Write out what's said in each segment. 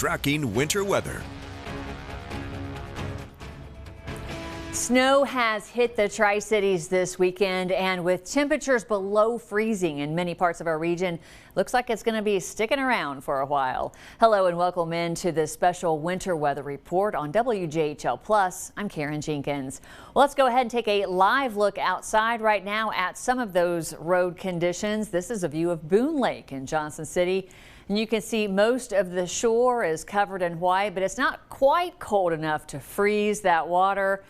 tracking winter weather. Snow has hit the Tri-Cities this weekend, and with temperatures below freezing in many parts of our region, looks like it's going to be sticking around for a while. Hello and welcome into this special winter weather report on WJHL Plus. I'm Karen Jenkins. Well, let's go ahead and take a live look outside right now at some of those road conditions. This is a view of Boone Lake in Johnson City. And you can see most of the shore is covered in white, but it's not quite cold enough to freeze that water.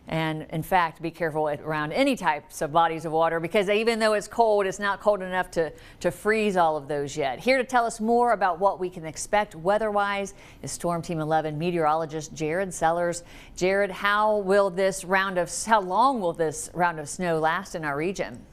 And in fact, be careful around any types of bodies of water, because even though it's cold, it's not cold enough to freeze all of those yet. Here to tell us more about what we can expect weather-wise is Storm Team 11 meteorologist Jared Sellers. Jared, how long will this round of snow last in our region?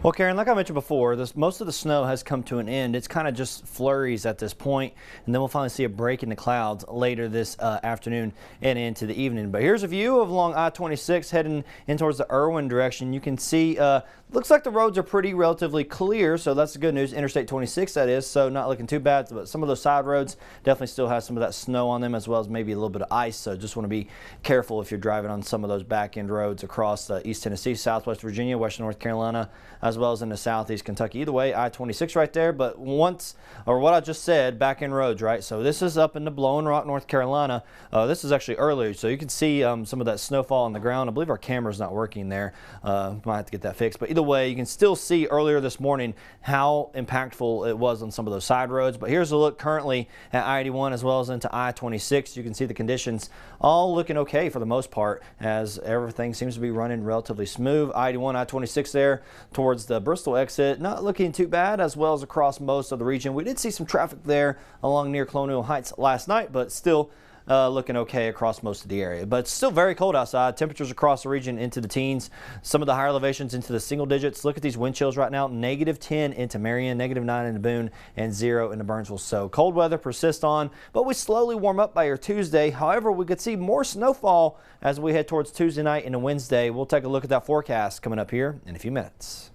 Well, Karen, like I mentioned before, most of the snow has come to an end. It's kind of just flurries at this point, and then we'll finally see a break in the clouds later this afternoon and into the evening. But here's a view of along I-26 heading in towards the Irwin direction. You can see looks like the roads are relatively clear, so that's the good news. Interstate 26, that is, so not looking too bad. But some of those side roads definitely still have some of that snow on them, as well as maybe a little bit of ice. So just want to be careful if you're driving on some of those back end roads across East Tennessee, Southwest Virginia, Western North Carolina, as well as into Southeast Kentucky. Either way, I-26 right there. But what I just said, back end roads, right? So this is up into Blowing Rock, North Carolina. This is actually earlier, so you can see some of that snowfall on the ground. I believe our camera's not working there. Might have to get that fixed. But either way, you can still see earlier this morning how impactful it was on some of those side roads. But here's a look currently at I-81 as well as into I-26. You can see the conditions all looking okay for the most part, as everything seems to be running relatively smooth. I-81, I-26 there towards the Bristol exit, not looking too bad, as well as across most of the region. We did see some traffic there along near Colonial Heights last night, but still looking okay across most of the area. But it's still very cold outside. Temperatures across the region into the teens. Some of the higher elevations into the single digits. Look at these wind chills right now. -10 into Marion, -9 into Boone, and 0 into Burnsville. So cold weather persists on, but we slowly warm up by your Tuesday. However, we could see more snowfall as we head towards Tuesday night into Wednesday. We'll take a look at that forecast coming up here in a few minutes.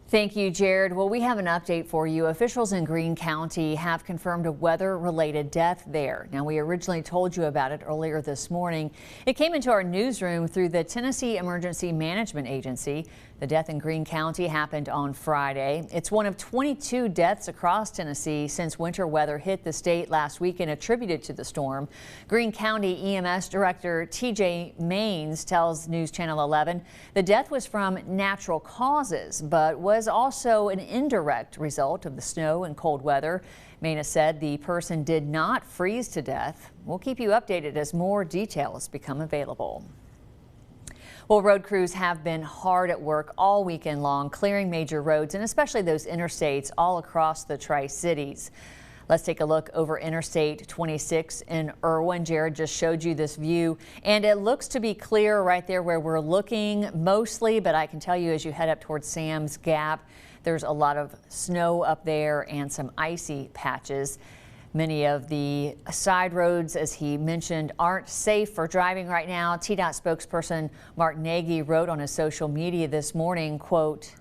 Thank you, Jared. Well, we have an update for you. Officials in Greene County have confirmed a weather-related death there. Now, we originally told you about it earlier this morning. It came into our newsroom through the Tennessee Emergency Management Agency. The death in Greene County happened on Friday. It's one of 22 deaths across Tennessee since winter weather hit the state last weekend, attributed to the storm. Greene County EMS Director TJ Maines tells News Channel 11 the death was from natural causes, but was also an indirect result of the snow and cold weather. Maines said the person did not freeze to death. We'll keep you updated as more details become available. Well, road crews have been hard at work all weekend long, clearing major roads and especially those interstates all across the Tri-Cities. Let's take a look over Interstate 26 in Irwin. Jared just showed you this view, and it looks to be clear right there where we're looking mostly, but I can tell you as you head up towards Sam's Gap, there's a lot of snow up there and some icy patches. Many of the side roads, as he mentioned, aren't safe for driving right now. TDOT spokesperson Mark Nagy wrote on his social media this morning, quote,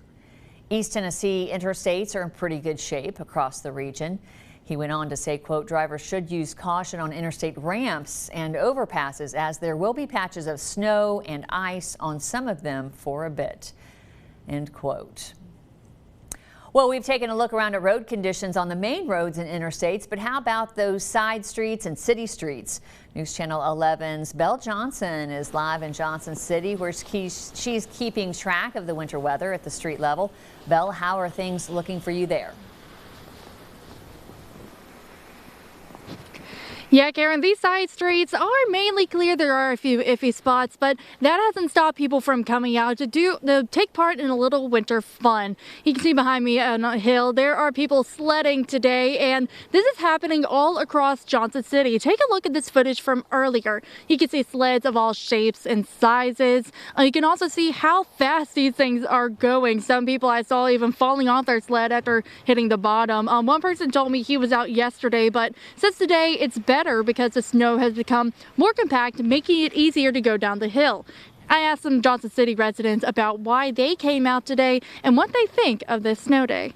East Tennessee interstates are in pretty good shape across the region. He went on to say, quote, drivers should use caution on interstate ramps and overpasses, as there will be patches of snow and ice on some of them for a bit, end quote. Well, we've taken a look around at road conditions on the main roads and interstates, but how about those side streets and city streets? News Channel 11's Belle Johnson is live in Johnson City, where she's keeping track of the winter weather at the street level. Belle, how are things looking for you there? Yeah, Karen, these side streets are mainly clear. There are a few iffy spots, but that hasn't stopped people from coming out to take part in a little winter fun. You can see behind me on a hill, there are people sledding today, and this is happening all across Johnson City. Take a look at this footage from earlier. You can see sleds of all shapes and sizes. You can also see how fast these things are going. Some people I saw even falling off their sled after hitting the bottom. One person told me he was out yesterday, but since today it's better because the snow has become more compact, making it easier to go down the hill. I asked some Johnson City residents about why they came out today and what they think of this snow day.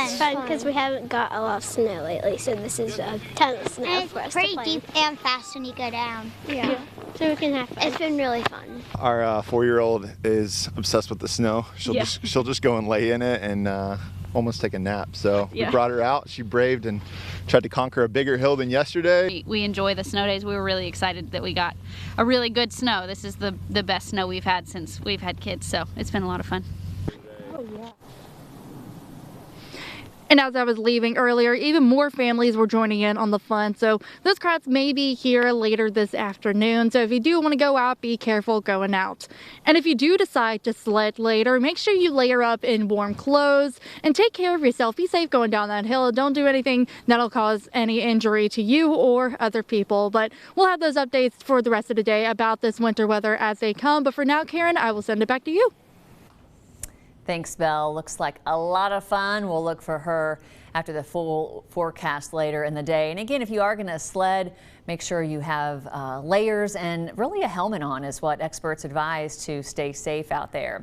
It's fun because we haven't got a lot of snow lately, so this is a ton of snow And for us it's to pretty play. deep and fast when you go down. Yeah. So we can have fun. It's been really fun. Our 4-year-old is obsessed with the snow. She'll just go and lay in it and almost take a nap. So we brought her out. She braved and tried to conquer a bigger hill than yesterday. We enjoy the snow days. We were really excited that we got a really good snow. This is the best snow we've had since we've had kids, so it's been a lot of fun. And as I was leaving earlier, even more families were joining in on the fun. So those crowds may be here later this afternoon. So if you do want to go out, be careful going out. And if you do decide to sled later, make sure you layer up in warm clothes and take care of yourself. Be safe going down that hill. Don't do anything that'll cause any injury to you or other people. But we'll have those updates for the rest of the day about this winter weather as they come. But for now, Karen, I will send it back to you. Thanks, Belle. Looks like a lot of fun. We'll look for her after the full forecast later in the day. And again, if you are going to sled, make sure you have layers and really a helmet on is what experts advise to stay safe out there.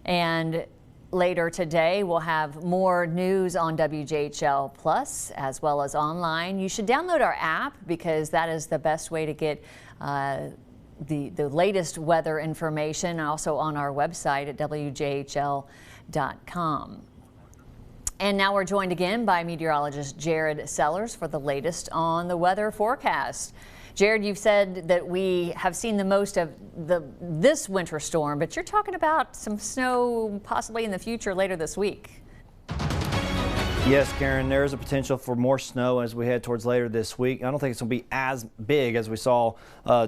And later today, we'll have more news on WJHL Plus as well as online. You should download our app because that is the best way to get the latest weather information, also on our website at WJHL.com. And now we're joined again by meteorologist Jared Sellers for the latest on the weather forecast. Jared, you've said that we have seen the most of this winter storm, but you're talking about some snow possibly in the future later this week. Yes, Karen, there is a potential for more snow as we head towards later this week. I don't think it's going to be as big as we saw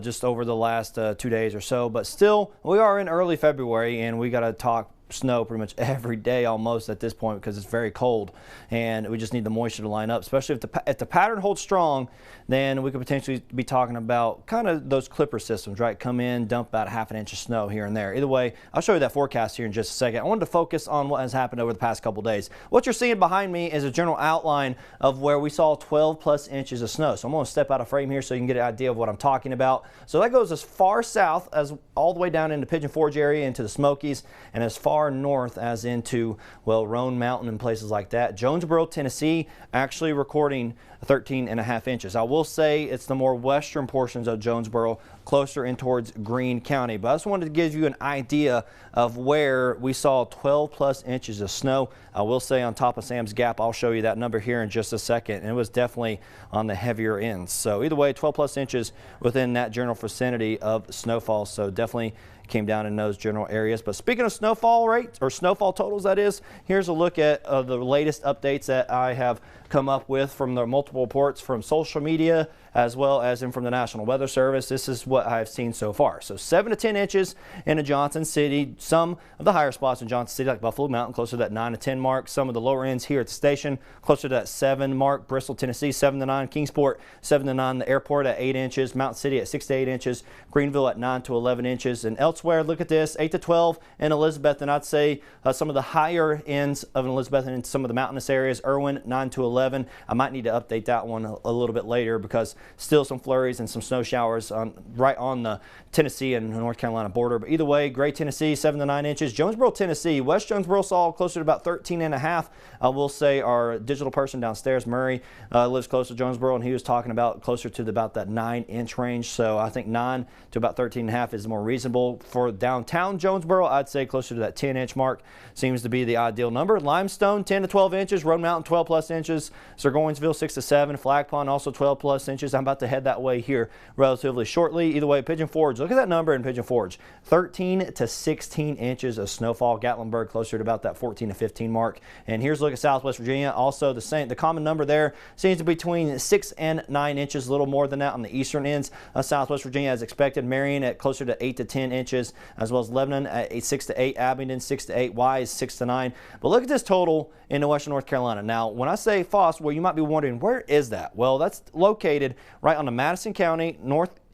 just over the last 2 days or so, but still, we are in early February and we got to talk snow pretty much every day almost at this point because it's very cold and we just need the moisture to line up, especially if the pattern holds strong. Then we could potentially be talking about kind of those clipper systems, right? Come in, dump about ½ inch of snow here and there. Either way, I'll show you that forecast here in just a second. I wanted to focus on what has happened over the past couple days. What you're seeing behind me is a general outline of where we saw 12+ inches of snow. So I'm going to step out of frame here so you can get an idea of what I'm talking about. So that goes as far south as all the way down into Pigeon Forge area into the Smokies and as far north as into, well, Roan Mountain and places like that. Jonesboro, Tennessee, actually recording 13.5 inches. I will say it's the more western portions of Jonesboro, closer in towards Greene County. But I just wanted to give you an idea of where we saw 12+ inches of snow. I will say on top of Sam's Gap, I'll show you that number here in just a second. And it was definitely on the heavier ends. So either way, 12+ inches within that general vicinity of snowfall. So definitely came down in those general areas. But speaking of snowfall rates, or snowfall totals that is, here's a look at the latest updates that I have come up with from the multiple reports from social media as well as from the National Weather Service. This is what I've seen so far. So 7 to 10 inches in Johnson City. Some of the higher spots in Johnson City, like Buffalo Mountain, closer to that 9 to 10 mark. Some of the lower ends here at the station, closer to that 7 mark. Bristol, Tennessee, 7 to 9. Kingsport, 7 to 9. The airport at 8 inches. Mountain City at 6 to 8 inches. Greenville at 9 to 11 inches. And elsewhere, look at this, 8 to 12 in Elizabeth. And I'd say some of the higher ends of Elizabeth and some of the mountainous areas. Irwin, 9 to 11. I might need to update that one a little bit later because still some flurries and some snow showers right on the Tennessee and North Carolina border. But either way, Gray, Tennessee, 7 to 9 inches. Jonesboro, Tennessee, West Jonesboro saw closer to about 13.5. I will say our digital person downstairs, Murray, lives close to Jonesboro, and he was talking about closer to about that 9-inch range. So I think 9 to about 13.5 is more reasonable. For downtown Jonesboro, I'd say closer to that 10-inch mark seems to be the ideal number. Limestone, 10 to 12 inches. Roan Mountain, 12+ inches. Burgoynesville, 6 to 7. Flag Pond, also 12+ inches. I'm about to head that way here relatively shortly. Either way, Pigeon Forge, look at that number in Pigeon Forge, 13 to 16 inches of snowfall. Gatlinburg closer to about that 14 to 15 mark. And here's a look at Southwest Virginia, also the same. The common number there seems to be between 6 and 9 inches, a little more than that on the eastern ends of Southwest Virginia as expected. Marion at closer to 8 to 10 inches, as well as Lebanon at 6 to 8, Abingdon 6 to 8, Wise 6 to 9. But look at this total in western North Carolina. Now, when I say Foss, well, you might be wondering, where is that? Well, that's located right on the Madison County,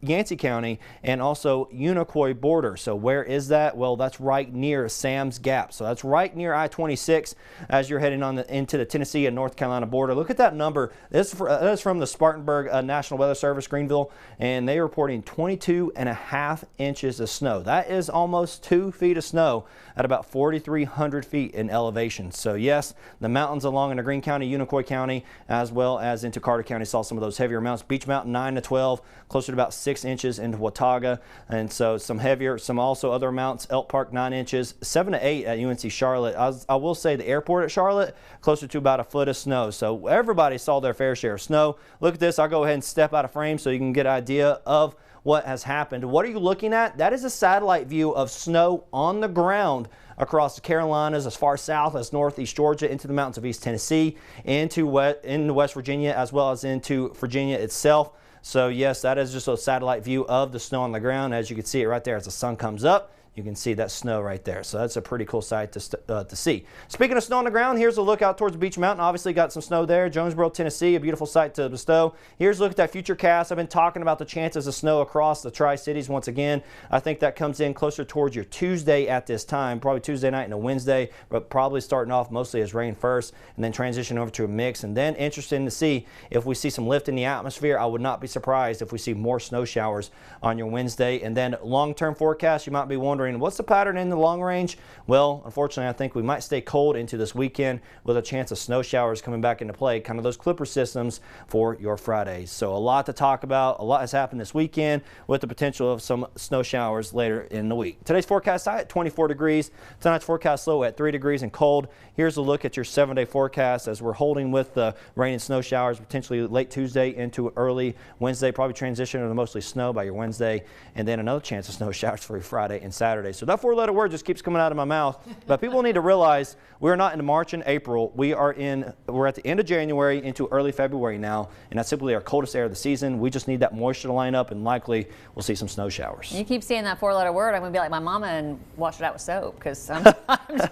Yancey County and also Unicoi border. So where is that? Well, that's right near Sam's Gap. So that's right near I-26 as you're heading on into the Tennessee and North Carolina border. Look at that number. This is from the Spartanburg National Weather Service, Greenville, and they are reporting 22.5 inches of snow. That is almost 2 feet of snow at about 4,300 feet in elevation. So yes, the mountains along in the Greene County, Unicoi County, as well as into Carter County saw some of those heavier amounts. Beach Mountain 9 to 12, closer to about 6 inches into Watauga, and so some heavier, some also other amounts. Elk Park 9 inches, 7 to 8 at UNC Charlotte. I will say the airport at Charlotte closer to about a foot of snow. So everybody saw their fair share of snow. Look at this. I'll go ahead and step out of frame so you can get an idea of what has happened. What are you looking at? That is a satellite view of snow on the ground across the Carolinas, as far south as northeast Georgia, into the mountains of East Tennessee, into West Virginia, as well as into Virginia itself. So yes, that is just a satellite view of the snow on the ground. As you can see it right there as the sun comes up, you can see that snow right there. So that's a pretty cool sight to see. Speaking of snow on the ground, here's a look out towards Beach Mountain. Obviously got some snow there. Jonesboro, Tennessee, a beautiful sight to bestow. Here's a look at that future cast. I've been talking about the chances of snow across the Tri-Cities once again. I think that comes in closer towards your Tuesday at this time, probably Tuesday night and a Wednesday, but probably starting off mostly as rain first and then transition over to a mix. And then interesting to see if we see some lift in the atmosphere. I would not be surprised if we see more snow showers on your Wednesday. And then long-term forecast, you might be wondering, what's the pattern in the long range? Well, unfortunately, I think we might stay cold into this weekend with a chance of snow showers coming back into play, kind of those clipper systems for your Fridays. So a lot to talk about. A lot has happened this weekend with the potential of some snow showers later in the week. Today's forecast high at 24 degrees. Tonight's forecast low at 3 degrees and cold. Here's a look at your 7-day forecast as we're holding with the rain and snow showers potentially late Tuesday into early Wednesday, probably transition to mostly snow by your Wednesday, and then another chance of snow showers for your Friday and Saturday. So that 4-letter word just keeps coming out of my mouth, but people need to realize we're not in March and April. We're at the end of January into early February now, and that's simply our coldest air of the season. We just need that moisture to line up, and likely we'll see some snow showers. You keep saying that 4-letter word, I'm going to be like my mama and wash it out with soap, because sometimes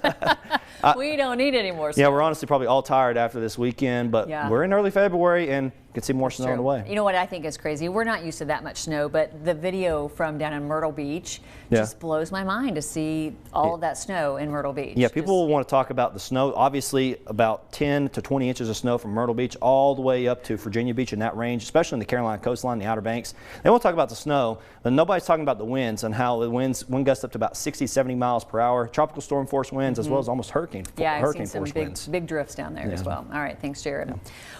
we don't need any more snow. Yeah, we're honestly probably all tired after this weekend, but we're in early February and you can see more snow on the way. You know what I think is crazy? We're not used to that much snow, but the video from down in Myrtle Beach just blows my mind to see all of that snow in Myrtle Beach. Yeah, people want to talk about the snow. Obviously, about 10 to 20 inches of snow from Myrtle Beach all the way up to Virginia Beach in that range, especially in the Carolina coastline, the Outer Banks. They want to talk about the snow, but nobody's talking about the winds and how the wind gusts up to about 60, 70 miles per hour, tropical storm force winds, as well as almost hurricane force winds. Big drifts down there as well. All right, thanks, Jared. Yeah.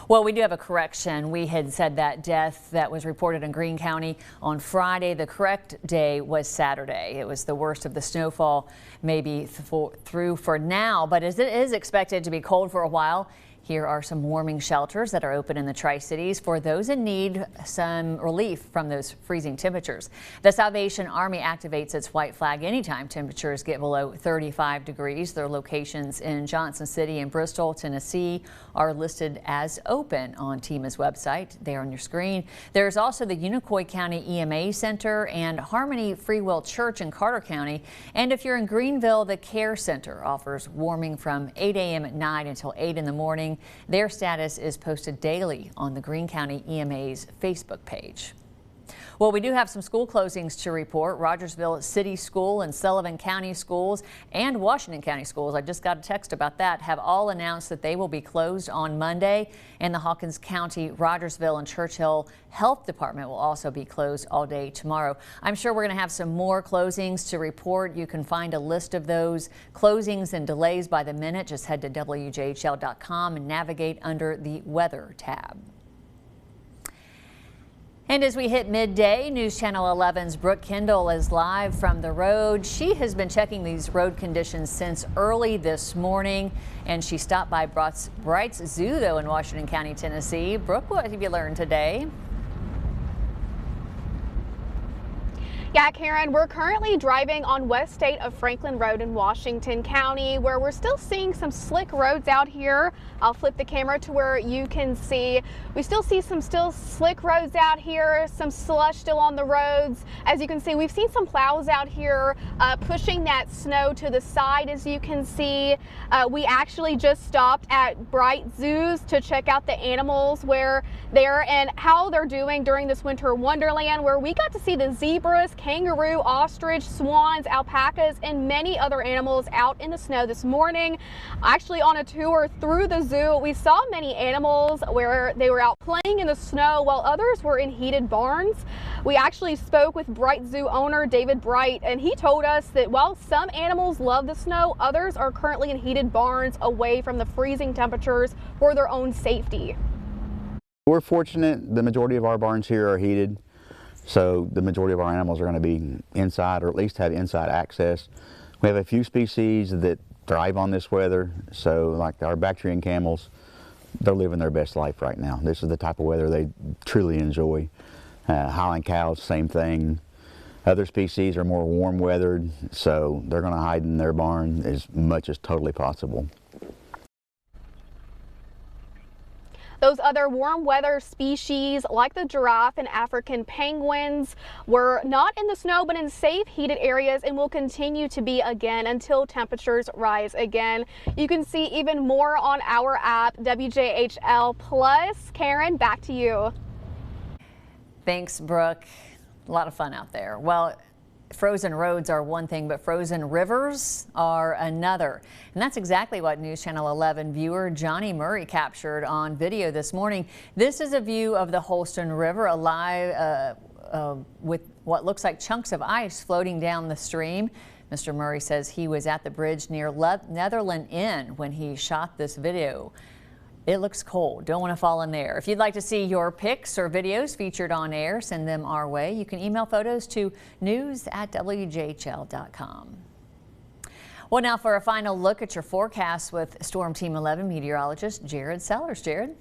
Well, we do have a correction. We had said that death that was reported in Greene County on Friday. The correct day was Saturday. It was the worst of the snowfall, maybe through for now, but as it is expected to be cold for a while, here are some warming shelters that are open in the Tri-Cities for those in need some relief from those freezing temperatures. The Salvation Army activates its white flag anytime temperatures get below 35 degrees. Their locations in Johnson City and Bristol, Tennessee are listed as open on TEMA's website there on your screen. There's also the Unicoi County EMA Center and Harmony Free Will Church in Carter County. And if you're in Greenville, the Care Center offers warming from 8 a.m. at night until 8 in the morning. Their status is posted daily on the Greene County EMA's Facebook page. Well, we do have some school closings to report. Rogersville City School and Sullivan County Schools and Washington County Schools, I just got a text about that, have all announced that they will be closed on Monday. And the Hawkins County, Rogersville and Churchill Health Department will also be closed all day tomorrow. I'm sure we're going to have some more closings to report. You can find a list of those closings and delays by the minute. Just head to WJHL.com and navigate under the Weather tab. And as we hit midday, News Channel 11's Brooke Kendall is live from the road. She has been checking these road conditions since early this morning, and she stopped by Bright's Zoo, though, in Washington County, Tennessee. Brooke, what have you learned today? Yeah, Karen, we're currently driving on West State of Franklin Road in Washington County, where we're still seeing some slick roads out here. I'll flip the camera to where you can see. We still see some slick roads out here, some slush still on the roads. As you can see, we've seen some plows out here pushing that snow to the side, as you can see. We actually just stopped at Bright Zoos to check out the animals where they're and how they're doing during this winter wonderland, where we got to see the zebras, kangaroo, ostrich, swans, alpacas, and many other animals out in the snow this morning. Actually, on a tour through the zoo, we saw many animals where they were out playing in the snow while others were in heated barns. We actually spoke with Bright Zoo owner David Bright, and he told us that while some animals love the snow, others are currently in heated barns away from the freezing temperatures for their own safety. We're fortunate the majority of our barns here are heated, so the majority of our animals are going to be inside, or at least have inside access. We have a few species that thrive on this weather, so like our Bactrian camels, they're living their best life right now. This is the type of weather they truly enjoy. Highland cows, same thing. Other species are more warm weathered, so they're going to hide in their barn as much as totally possible. Those other warm weather species like the giraffe and African penguins were not in the snow but in safe heated areas and will continue to be again until temperatures rise again. You can see even more on our app, WJHL Plus. Karen, back to you. Thanks, Brooke. A lot of fun out there. Well, frozen roads are one thing, but frozen rivers are another. And that's exactly what News Channel 11 viewer Johnny Murray captured on video this morning. This is a view of the Holston River alive with what looks like chunks of ice floating down the stream. Mr. Murray says he was at the bridge near Netherland Inn when he shot this video. It looks cold. Don't want to fall in there. If you'd like to see your pics or videos featured on air, send them our way. You can email photos to news@wjhl.com. Well, now for a final look at your forecast with Storm Team 11 meteorologist Jared Sellers. Jared?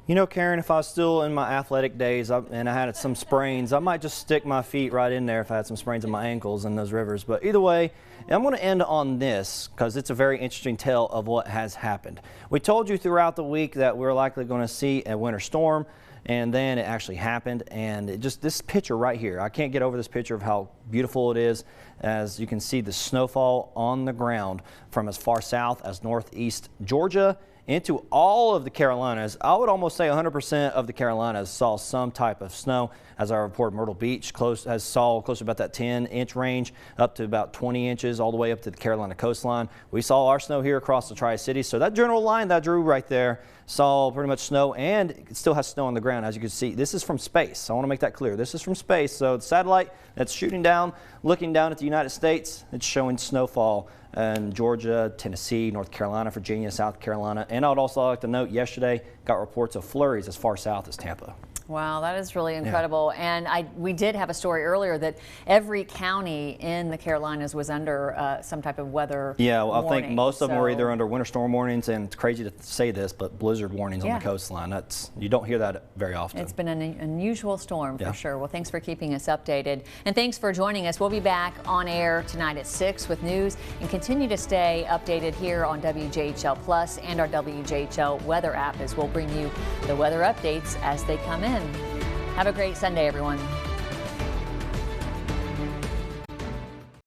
You know, Karen, if I was still in my athletic days and I had some sprains, I might just stick my feet right in there if I had some sprains in my ankles in those rivers. But either way, I'm going to end on this because it's a very interesting tale of what has happened. We told you throughout the week that we're likely going to see a winter storm, and then it actually happened. And it just this picture right here, I can't get over this picture of how beautiful it is. As you can see, the snowfall on the ground from as far south as northeast Georgia into all of the Carolinas. I would almost say 100% of the Carolinas saw some type of snow. As I report, Myrtle Beach saw close to about that 10-inch range, up to about 20 inches, all the way up to the Carolina coastline. We saw our snow here across the Tri-Cities. So that general line that I drew right there saw pretty much snow, and it still has snow on the ground. As you can see, this is from space. I want to make that clear. This is from space. So the satellite that's shooting down, looking down at the United States, it's showing snowfall in Georgia, Tennessee, North Carolina, Virginia, South Carolina. And I would also like to note yesterday got reports of flurries as far south as Tampa. Wow, that is really incredible. Yeah. And we did have a story earlier that every county in the Carolinas was under some type of weather warning. I think most of them were either so under winter storm warnings, and it's crazy to say this, but blizzard warnings on the coastline. You don't hear that very often. It's been an unusual storm for sure. Well, thanks for keeping us updated. And thanks for joining us. We'll be back on air tonight at 6 with news, and continue to stay updated here on WJHL Plus and our WJHL weather app, as we'll bring you the weather updates as they come in. Have a great Sunday, everyone.